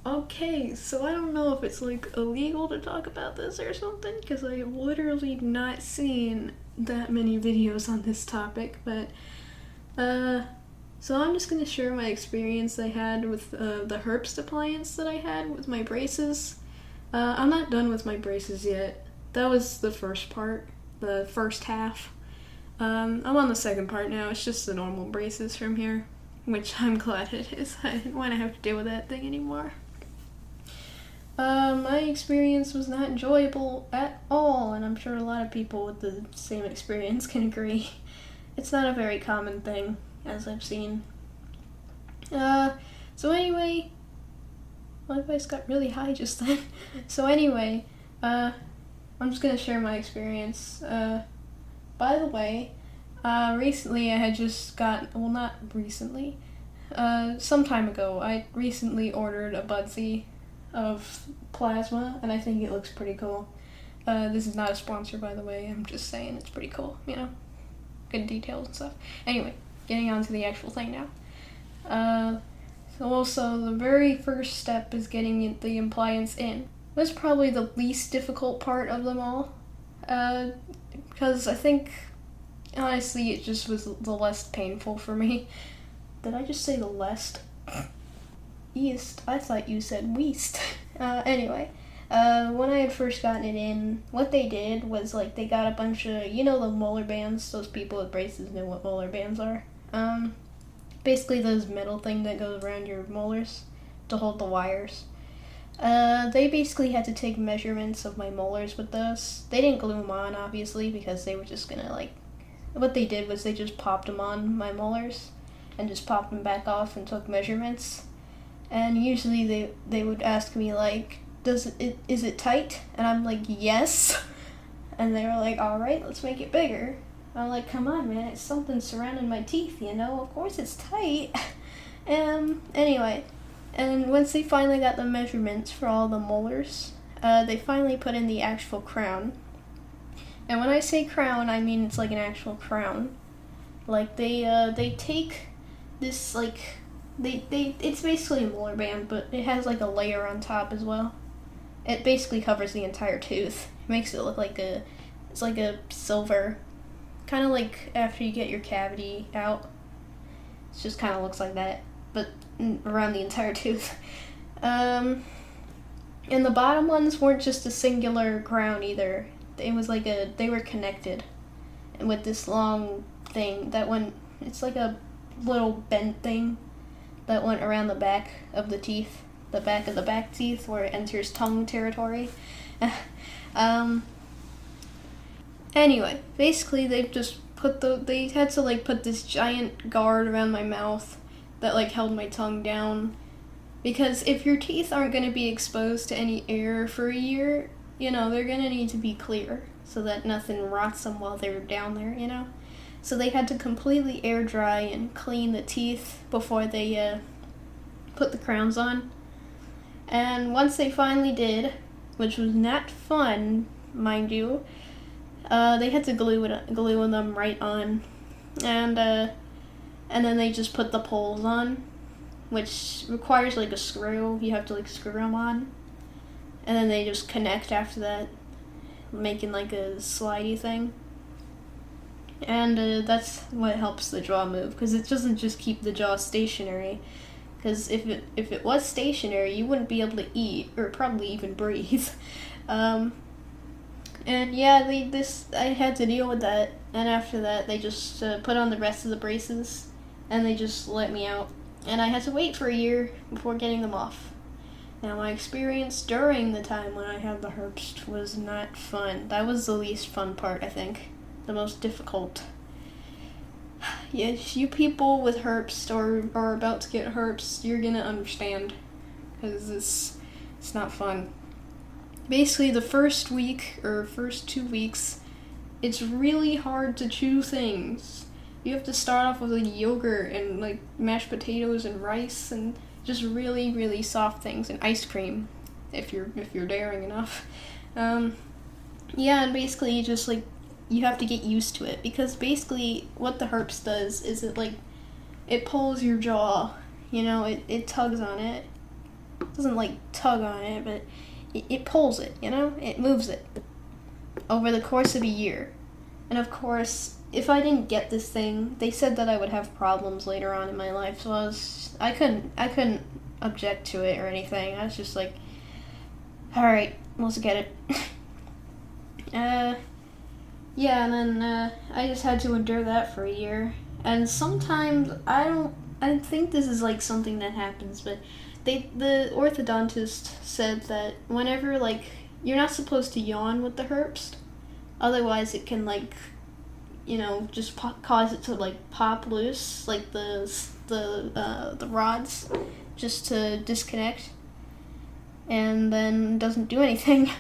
Okay, so I don't know if it's like illegal to talk about this or something because I have literally not seen that many videos on this topic, but uh so I'm just gonna share my experience I had with the Herbst appliance that I had with my braces. I'm not done with my braces yet. That was the first part, the first half. I'm on the second part now. It's just the normal braces from here, which I'm glad it is. I didn't want to have to deal with that thing anymore. My experience was not enjoyable at all, and I'm sure a lot of people with the same experience can agree. It's not a very common thing, as I've seen. So anyway, my voice got really high just then. So anyway, I'm just gonna share my experience. By the way, recently I had just well, not recently, some time ago, I recently ordered a Budsy of plasma, and I think it looks pretty cool. This is not a sponsor, by the way. I'm just saying it's pretty cool, good details and stuff. Anyway, getting on to the actual thing now. So also, the very first step is getting the appliance in. That's probably the least difficult part of them all, because I think, honestly, it just was the less painful for me. Did I just say the less? East? I thought you said weast. Anyway, when I had first gotten it in, what they did was, like, they got a bunch of, the molar bands. Those people with braces know what molar bands are. Basically those metal thing that goes around your molars to hold the wires. They basically had to take measurements of my molars with those. They didn't glue them on, obviously, because they were just gonna, what they did was they just popped them on my molars and just popped them back off and took measurements. And usually they would ask me, is it tight? And I'm like, yes. And they were like, alright, let's make it bigger. I'm like, come on, man, it's something surrounding my teeth, of course it's tight. Anyway, and once they finally got the measurements for all the molars, they finally put in the actual crown. And when I say crown, I mean it's like an actual crown. Like, they take this, it's basically a molar band, but it has, a layer on top as well. It basically covers the entire tooth. It makes it look it's like a silver, kind of like after you get your cavity out. It just kind of looks like that, but around the entire tooth. And the bottom ones weren't just a singular crown either. It was they were connected with this long thing that went, it's like a little bent thing that went around the back of the teeth, the back of the back teeth where it enters tongue territory. Anyway, basically they just they had to put this giant guard around my mouth that held my tongue down, because if your teeth aren't going to be exposed to any air for a year, they're going to need to be clear so that nothing rots them while they're down there. So they had to completely air dry and clean the teeth before they put the crowns on. And once they finally did, which was not fun, mind you, they had to glue them right on. And then they just put the poles on, which requires a screw. You have to screw them on. And then they just connect after that, making a slidey thing. And that's what helps the jaw move, because it doesn't just keep the jaw stationary. Because if it was stationary, you wouldn't be able to eat or probably even breathe. And yeah, I had to deal with that. And after that, they just put on the rest of the braces, and they just let me out. And I had to wait for a year before getting them off. Now, my experience during the time when I had the Herbst was not fun. That was the least fun part, I think. The most difficult. Yes, you people with Herbst or are about to get Herbst, you're gonna understand, because it's not fun. Basically, the first week or first 2 weeks, it's really hard to chew things. You have to start off with yogurt and mashed potatoes and rice and just really, really soft things, and ice cream if you're daring enough. Yeah, and basically you just you have to get used to it, because basically what the Herbst does is it pulls your jaw, it tugs on it. doesn't like tug on it, but it pulls it, you know? It moves it over the course of a year. And of course, if I didn't get this thing, they said that I would have problems later on in my life, so I couldn't object to it or anything. I was just like, alright, let's get it. Yeah, and then I just had to endure that for a year. And sometimes I think this is like something that happens, but the orthodontist said that whenever like you're not supposed to yawn with the Herbst, otherwise it can like, you know, just cause it to like pop loose, like the rods, just to disconnect, and then doesn't do anything.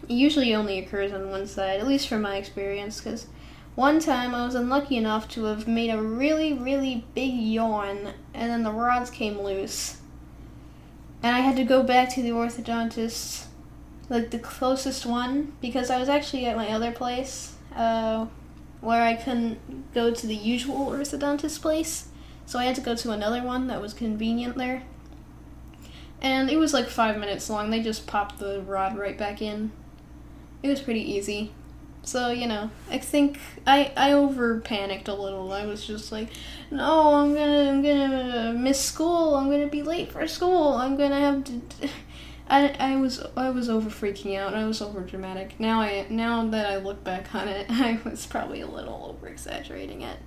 It usually only occurs on one side, at least from my experience, because one time I was unlucky enough to have made a really, really big yawn, and then the rods came loose. And I had to go back to the orthodontist, like the closest one, because I was actually at my other place, where I couldn't go to the usual orthodontist place, so I had to go to another one that was convenient there. And it was like 5 minutes long. They just popped the rod right back in. It was pretty easy. So, you know, I think I over panicked a little. I was just like, no, I'm gonna miss school. I'm gonna be late for school. I'm gonna have to. I was over freaking out. I was over dramatic. Now that I look back on it, I was probably a little over exaggerating it.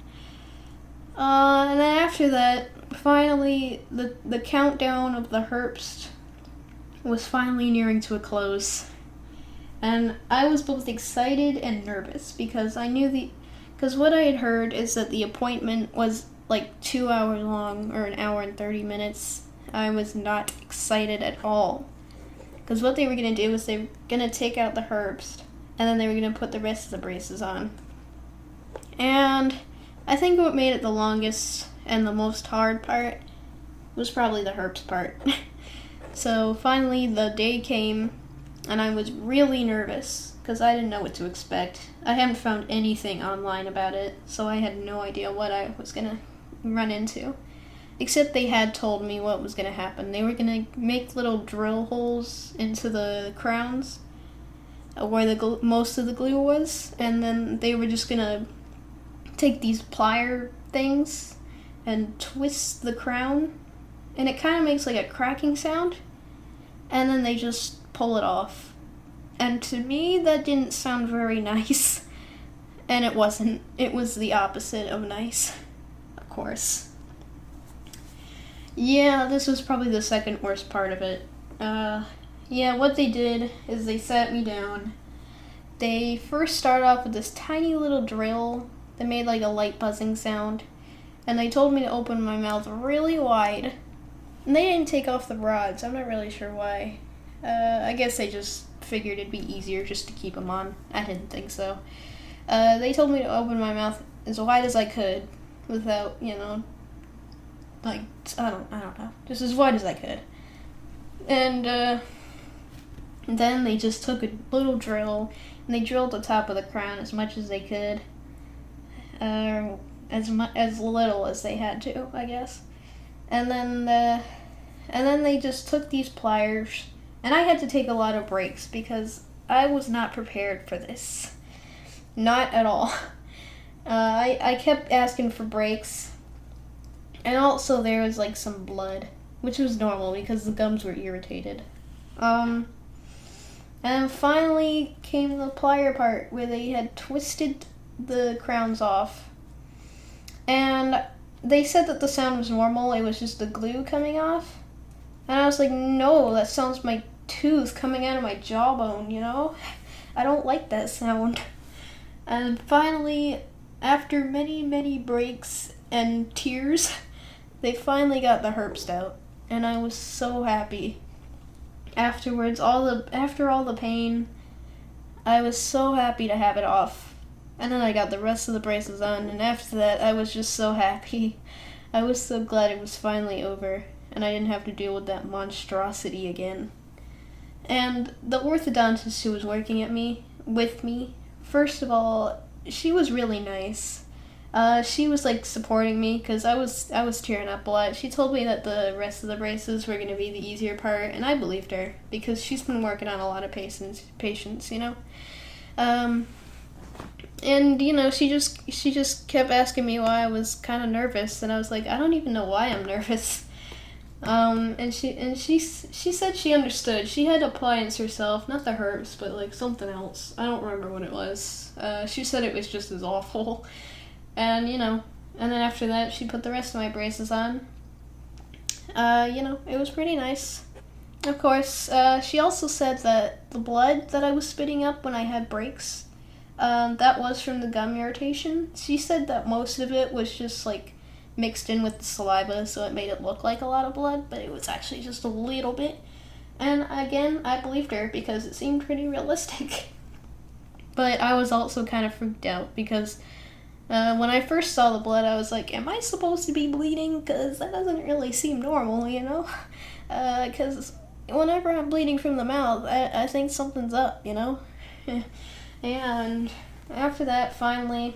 And then after that, finally, the countdown of the Herbst was finally nearing to a close. And I was both excited and nervous because because what I had heard is that the appointment was like 2 hours long, or an hour and 30 minutes. I was not excited at all. Because what they were going to do was they were going to take out the Herbst, and then they were going to put the rest of the braces on. And I think what made it the longest and the most hard part was probably the Herbst part. So finally the day came, and I was really nervous because I didn't know what to expect. I hadn't found anything online about it, so I had no idea what I was going to run into. Except they had told me what was going to happen. They were going to make little drill holes into the crowns where most of the glue was, and then they were just going to take these plier things and twist the crown, and it kind of makes like a cracking sound, and then they just pull it off. And to me, that didn't sound very nice. And it wasn't. It was the opposite of nice, of course. Yeah, this was probably the second worst part of it. Yeah, what they did is they sat me down. They first started off with this tiny little drill that made like a light buzzing sound, and they told me to open my mouth really wide. And they didn't take off the rods. I'm not really sure why. I guess they just figured it'd be easier just to keep them on. I didn't think so. They told me to open my mouth as wide as I could without, you know, like, I don't know, just as wide as I could. And then they just took a little drill and they drilled the top of the crown as much as they could, as little as they had to, I guess. And then they just took these pliers, and I had to take a lot of breaks because I was not prepared for this, not at all. I kept asking for breaks, and also there was like some blood, which was normal because the gums were irritated. And then finally came the plier part where they had twisted the crowns off. And they said that the sound was normal, it was just the glue coming off. And I was like, no, that sounds my tooth coming out of my jawbone, you know? I don't like that sound. And finally, after many, many breaks and tears, they finally got the Herbst out. And I was so happy. Afterwards, after all the pain, I was so happy to have it off. And then I got the rest of the braces on, and after that, I was just so happy. I was so glad it was finally over, and I didn't have to deal with that monstrosity again. And the orthodontist who was working with me, first of all, she was really nice. She was like supporting me because I was tearing up a lot. She told me that the rest of the braces were gonna be the easier part, and I believed her because she's been working on a lot of patience, you know. And you know, she just kept asking me why I was kind of nervous, and I was like, I don't even know why I'm nervous. And she said she understood. She had appliance herself, not the Herbst, but like something else. I don't remember what it was. She said it was just as awful. And, you know, and then after that, she put the rest of my braces on. You know, it was pretty nice. Of course, she also said that the blood that I was spitting up when I had breaks, that was from the gum irritation. She said that most of it was just, like, mixed in with the saliva, so it made it look like a lot of blood, but it was actually just a little bit. And again, I believed her because it seemed pretty realistic. But I was also kind of freaked out because when I first saw the blood, I was like, am I supposed to be bleeding? Because that doesn't really seem normal, you know? Because whenever I'm bleeding from the mouth, I think something's up, you know? And after that, finally,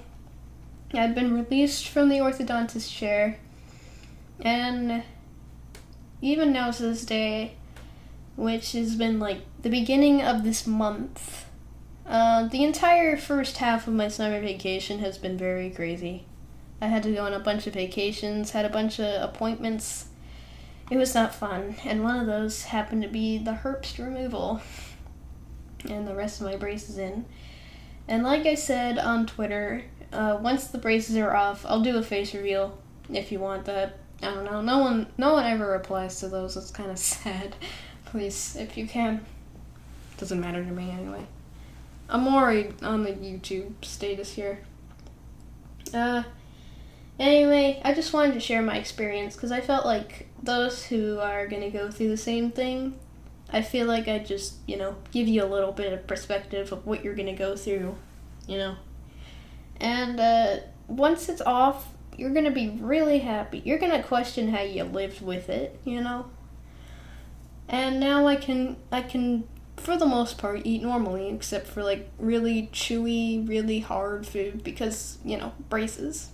I'd been released from the orthodontist chair. And even now to this day, which has been like the beginning of this month, the entire first half of my summer vacation has been very crazy. I had to go on a bunch of vacations, had a bunch of appointments. It was not fun, and one of those happened to be the Herbst removal and the rest of my braces in. And like I said on Twitter, once the braces are off, I'll do a face reveal if you want that. I don't know. No one ever replies to those. It's kind of sad. Please, if you can. Doesn't matter to me anyway. I'm worried on the YouTube status here. Anyway, I just wanted to share my experience because I felt like those who are going to go through the same thing, I feel like I just, you know, give you a little bit of perspective of what you're going to go through, you know. And once it's off, you're going to be really happy. You're going to question how you lived with it, you know. And now I can for the most part eat normally, except for like really chewy, really hard food because, you know, braces.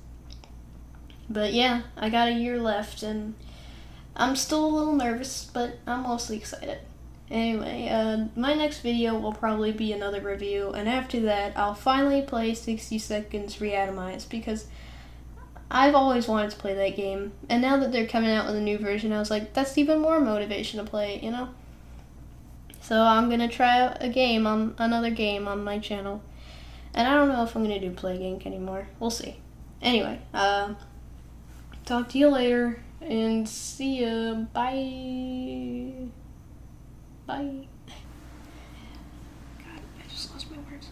But yeah, I got a year left and I'm still a little nervous, but I'm mostly excited. Anyway, my next video will probably be another review, and after that I'll finally play 60 Seconds Reatomize because I've always wanted to play that game, and now that they're coming out with a new version, I was like, that's even more motivation to play it, you know? So I'm gonna try out another game on my channel. And I don't know if I'm gonna do Plague Inc. anymore. We'll see. Anyway, talk to you later, and see ya. Bye. Bye. God, I just lost my words.